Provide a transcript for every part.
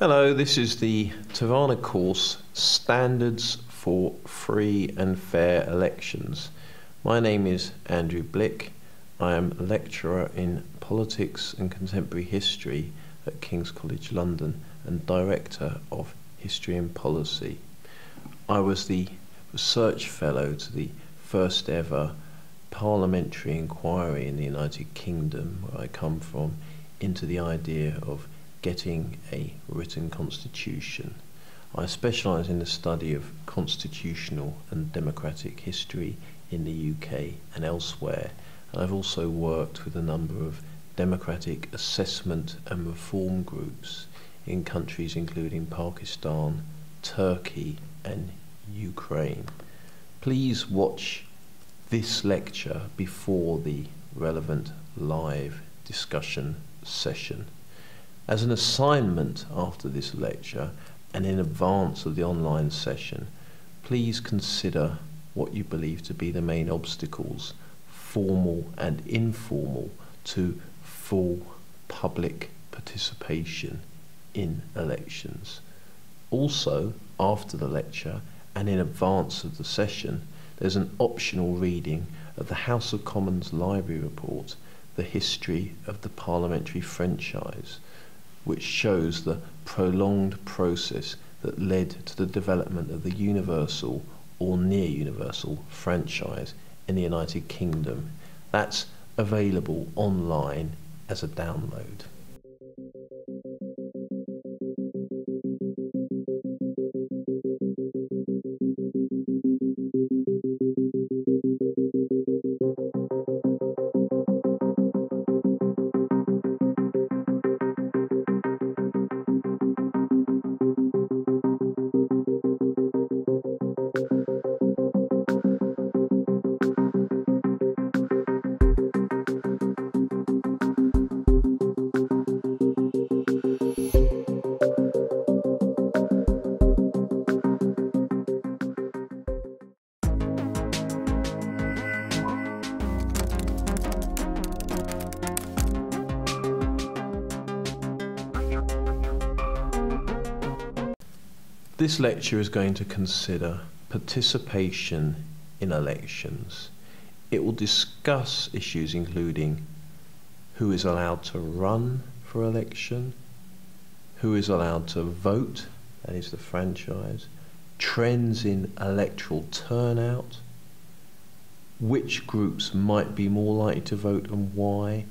Hello, this is the Tirana course, Standards for Free and Fair Elections. My name is Andrew Blick. I am a lecturer in Politics and Contemporary History at King's College London and Director of History and Policy. I was the Research Fellow to the first ever parliamentary inquiry in the United Kingdom, where I come from, into the idea of getting a written constitution. I specialise in the study of constitutional and democratic history in the UK and elsewhere, and I've also worked with a number of democratic assessment and reform groups in countries including Pakistan, Turkey and Ukraine. Please watch this lecture before the relevant live discussion session. As an assignment after this lecture and in advance of the online session, please consider what you believe to be the main obstacles, formal and informal, to full public participation in elections. Also, after the lecture and in advance of the session, there's an optional reading of the House of Commons Library Report, The History of the Parliamentary Franchise, which shows the prolonged process that led to the development of the universal or near universal franchise in the United Kingdom. That's available online as a download. This lecture is going to consider participation in elections. It will discuss issues including who is allowed to run for election, who is allowed to vote, that is the franchise, trends in electoral turnout, which groups might be more likely to vote and why,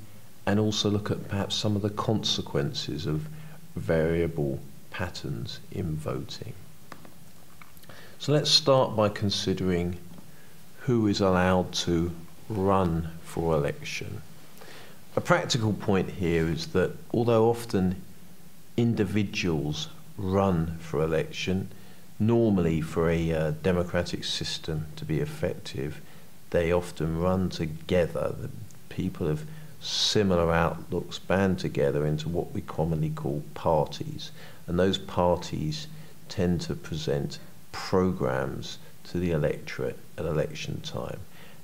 and also look at perhaps some of the consequences of variable patterns in voting. So let's start by considering who is allowed to run for election. A practical point here is that although often individuals run for election, normally for a democratic system to be effective, they often run together. The people of similar outlooks band together into what we commonly call parties, and those parties tend to present programs to the electorate at election time.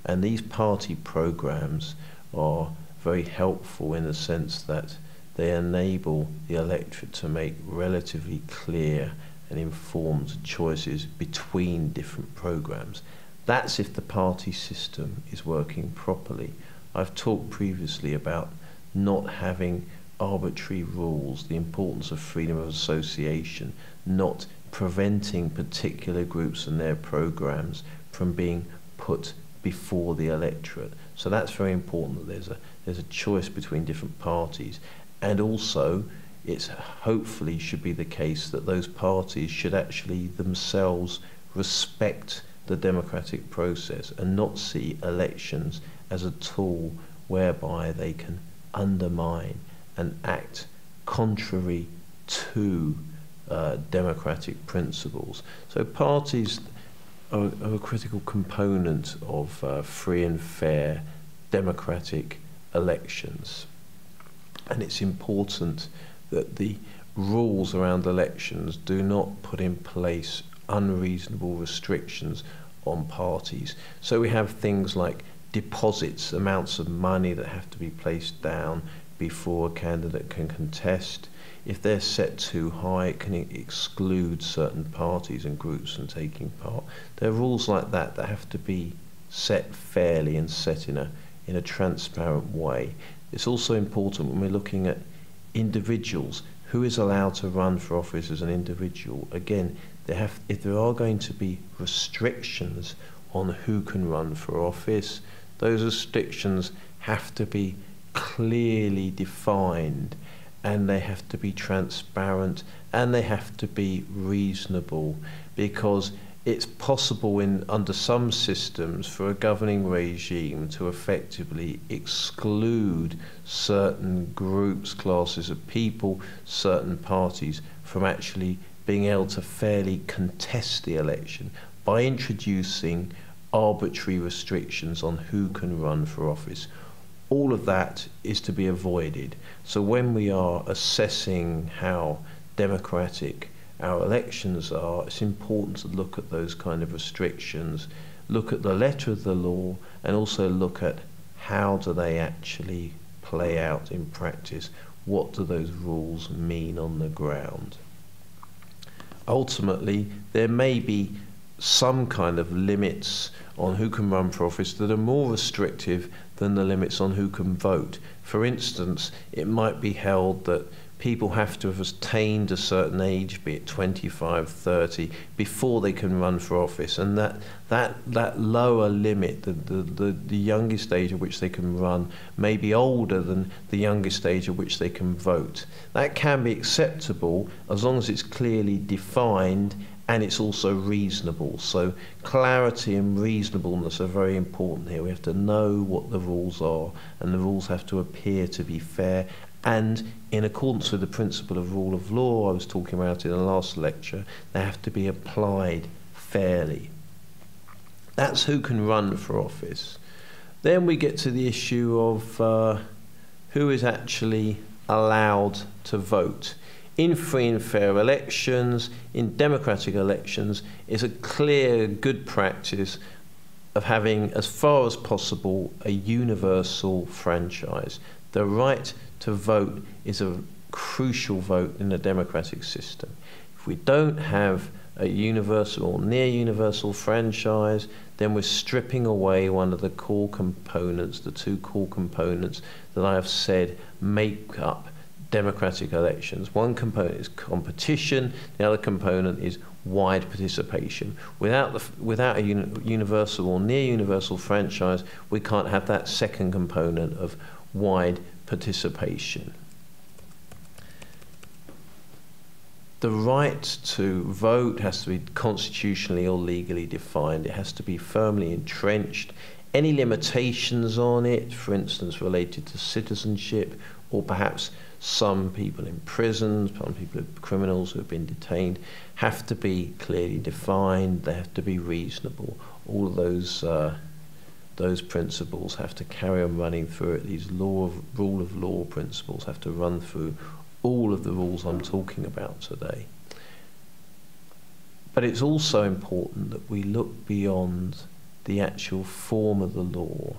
And these party programs are very helpful in the sense that they enable the electorate to make relatively clear and informed choices between different programs. That's if the party system is working properly. I've talked previously about not having arbitrary rules, the importance of freedom of association, not preventing particular groups and their programs from being put before the electorate. So that's very important, that there's a choice between different parties, and also it's hopefully should be the case that those parties should actually themselves respect the democratic process and not see elections as a tool whereby they can undermine and act contrary to democratic principles. So parties are a critical component of free and fair democratic elections. And it's important that the rules around elections do not put in place unreasonable restrictions on parties. So we have things like deposits, amounts of money that have to be placed down before a candidate can contest. if they're set too high, it can exclude certain parties and groups from taking part. There are rules like that that have to be set fairly and set in a transparent way. It's also important when we're looking at individuals, who is allowed to run for office as an individual. Again, if there are going to be restrictions on who can run for office, those restrictions have to be clearly defined, and they have to be transparent, and they have to be reasonable, because it's possible under some systems for a governing regime to effectively exclude certain groups, classes of people, certain parties from actually being able to fairly contest the election by introducing arbitrary restrictions on who can run for office. All of that is to be avoided. So when we are assessing how democratic our elections are, it's important to look at those kind of restrictions, look at the letter of the law, and also look at how do they actually play out in practice. What do those rules mean on the ground? Ultimately, there may be some kind of limits on who can run for office that are more restrictive than the limits on who can vote. For instance, it might be held that people have to have attained a certain age, be it 25, 30, before they can run for office, and that lower limit, the youngest age at which they can run, may be older than the youngest age at which they can vote. That can be acceptable as long as it's clearly defined and it's also reasonable. So clarity and reasonableness are very important here. We have to know what the rules are, and the rules have to appear to be fair and in accordance with the principle of rule of law I was talking about in the last lecture. They have to be applied fairly. That's who can run for office. Then we get to the issue of who is actually allowed to vote. In free and fair elections, in democratic elections, it's a clear good practice of having, as far as possible, a universal franchise. The right to vote is a crucial vote in a democratic system. If we don't have a universal or near universal franchise, then we're stripping away one of the core components, the two core components that I have said make up democratic elections. One component is competition, the other component is wide participation. Without a universal or near universal franchise, we can't have that second component of wide participation. The right to vote has to be constitutionally or legally defined. It has to be firmly entrenched. Any limitations on it, for instance, related to citizenship, or perhaps some people in prisons, some people, criminals who have been detained, have to be clearly defined. They have to be reasonable. All of those principles have to carry on running through it. These rule of law principles have to run through all of the rules I'm talking about today. But it's also important that we look beyond the actual form of the law,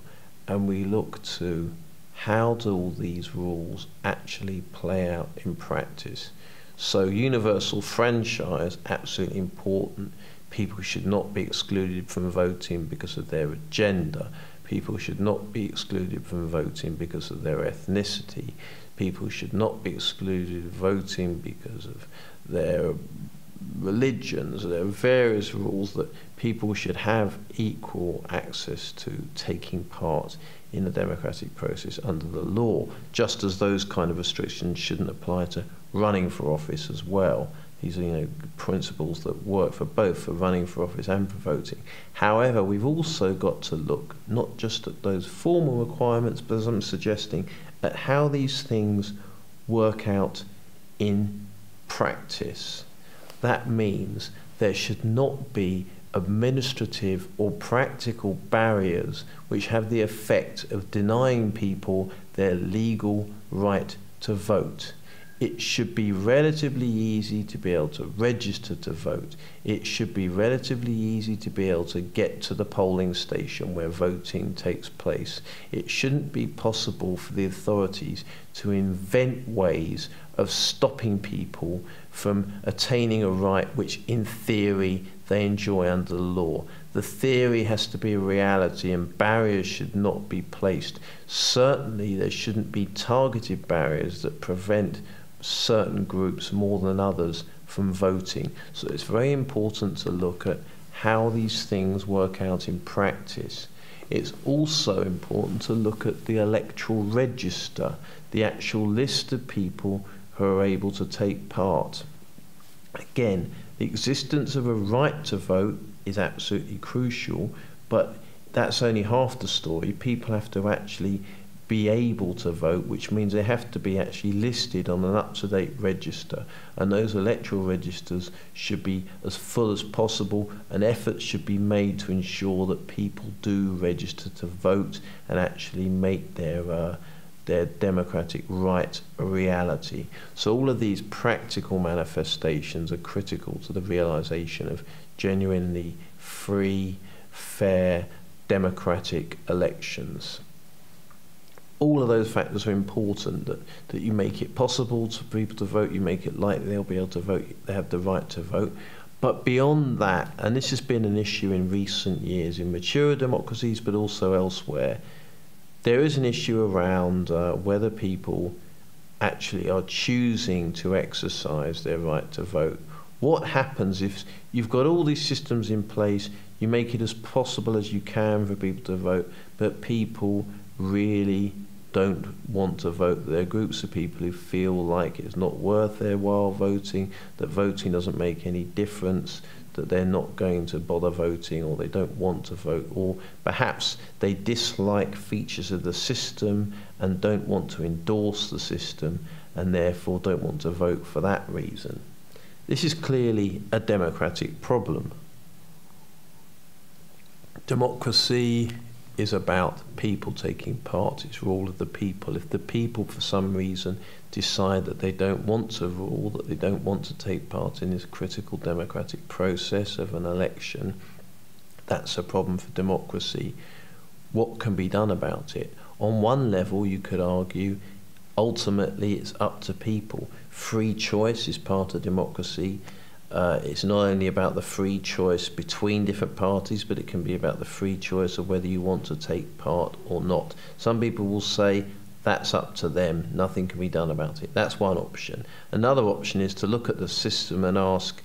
and we look to how do all these rules actually play out in practice. So universal franchise, absolutely important. People should not be excluded from voting because of their agenda. People should not be excluded from voting because of their ethnicity. People should not be excluded voting because of their religions. There are various rules that people should have equal access to taking part in the democratic process under the law, just as those kind of restrictions shouldn't apply to running for office as well. These are, principles that work for both, for running for office and for voting. However, we've also got to look not just at those formal requirements, but as I'm suggesting, at how these things work out in practice. That means there should not be administrative or practical barriers which have the effect of denying people their legal right to vote. It should be relatively easy to be able to register to vote. It should be relatively easy to be able to get to the polling station where voting takes place. It shouldn't be possible for the authorities to invent ways of stopping people from attaining a right which in theory they enjoy under the law. The theory has to be a reality, and barriers should not be placed. Certainly there shouldn't be targeted barriers that prevent certain groups more than others from voting. So it's very important to look at how these things work out in practice. It's also important to look at the electoral register, the actual list of people who are able to take part. Again, the existence of a right to vote is absolutely crucial, but that's only half the story. People have to actually be able to vote, which means they have to be actually listed on an up-to-date register, and those electoral registers should be as full as possible, and efforts should be made to ensure that people do register to vote and actually make their democratic right a reality. So all of these practical manifestations are critical to the realization of genuinely free, fair, democratic elections. All of those factors are important, that you make it possible for people to vote, you make it likely they'll be able to vote, they have the right to vote. But beyond that, and this has been an issue in recent years in mature democracies but also elsewhere, there is an issue around whether people actually are choosing to exercise their right to vote. What happens if you've got all these systems in place, you make it as possible as you can for people to vote, but people really don't want to vote? There are groups of people who feel like it's not worth their while voting, that voting doesn't make any difference, that they're not going to bother voting, or they don't want to vote, or perhaps they dislike features of the system and don't want to endorse the system and therefore don't want to vote for that reason. This is clearly a democratic problem. Democracy is about people taking part. It's rule of the people. If the people for some reason decide that they don't want to rule, that they don't want to take part in this critical democratic process of an election, that's a problem for democracy. What can be done about it? On one level, you could argue, ultimately it's up to people. Free choice is part of democracy. It's not only about the free choice between different parties, but it can be about the free choice of whether you want to take part or not. Some people will say that's up to them, nothing can be done about it. That's one option. Another option is to look at the system and ask,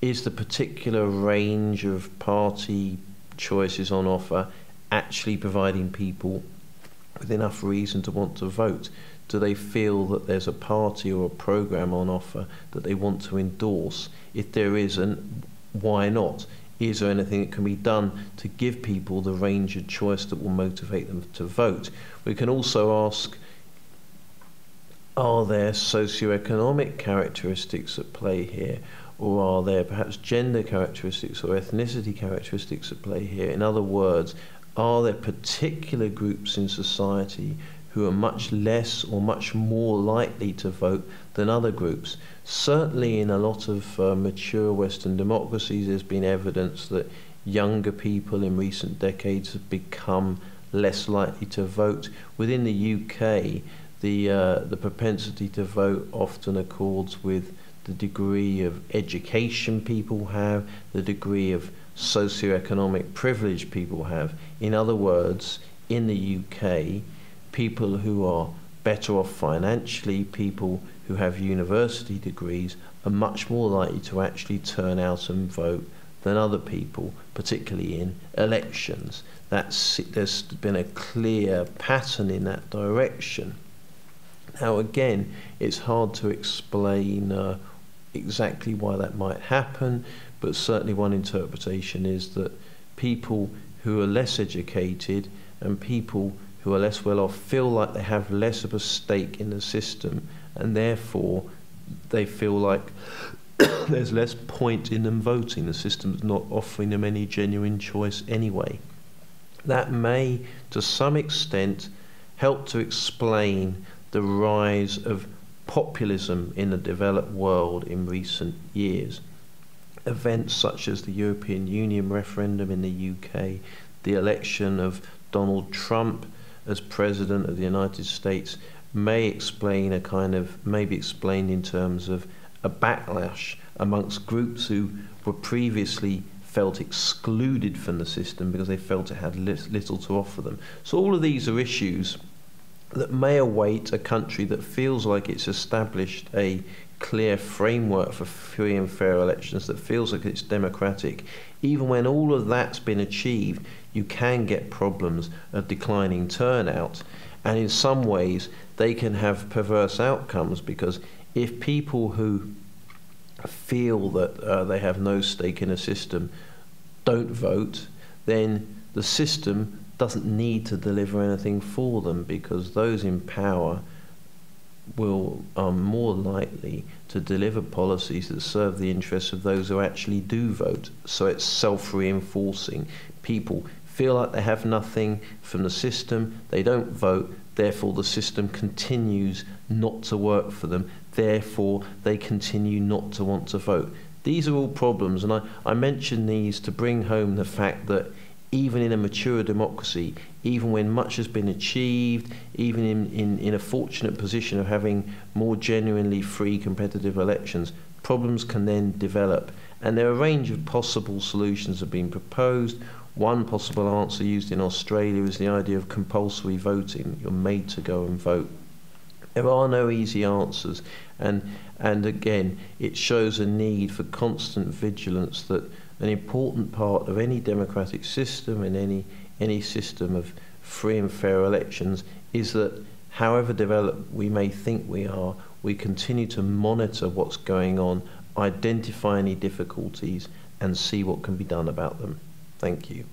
is the particular range of party choices on offer actually providing people with enough reason to want to vote? Do they feel that there's a party or a programme on offer that they want to endorse? If there isn't, why not? Is there anything that can be done to give people the range of choice that will motivate them to vote? We can also ask, are there socioeconomic characteristics at play here? Or are there perhaps gender characteristics or ethnicity characteristics at play here? In other words, are there particular groups in society who are much less or much more likely to vote than other groups? Certainly in a lot of mature Western democracies, there's been evidence that younger people in recent decades have become less likely to vote. Within the UK, the propensity to vote often accords with the degree of education people have, the degree of socioeconomic privilege people have. In other words, in the UK, people who are better off financially, people who have university degrees, are much more likely to actually turn out and vote than other people, particularly in elections. There's been a clear pattern in that direction. Now again, it's hard to explain exactly why that might happen, but certainly one interpretation is that people who are less educated and people who are less well off feel like they have less of a stake in the system, and therefore they feel like there's less point in them voting. The system's not offering them any genuine choice anyway. That may, to some extent, help to explain the rise of populism in the developed world in recent years. Events such as the European Union referendum in the UK, the election of Donald Trump as President of the United States, may explain a kind of, maybe explained in terms of a backlash amongst groups who were previously felt excluded from the system because they felt it had little to offer them. So all of these are issues that may await a country that feels like it's established a clear framework for free and fair elections, that feels like it's democratic. Even when all of that's been achieved, you can get problems of declining turnout, and in some ways they can have perverse outcomes, because if people who feel that they have no stake in a system don't vote, then the system doesn't need to deliver anything for them, because those in power are more likely to deliver policies that serve the interests of those who actually do vote. So it's self-reinforcing. People feel like they have nothing from the system, they don't vote, therefore the system continues not to work for them, therefore they continue not to want to vote. These are all problems, and I mention these to bring home the fact that even in a mature democracy, even when much has been achieved, even in a fortunate position of having more genuinely free competitive elections, problems can then develop. And there are a range of possible solutions have been proposed. One possible answer used in Australia is the idea of compulsory voting. You're made to go and vote. There are no easy answers, and again, it shows a need for constant vigilance that an important part of any democratic system and any system of free and fair elections is that, however developed we may think we are, we continue to monitor what's going on, identify any difficulties, and see what can be done about them. Thank you.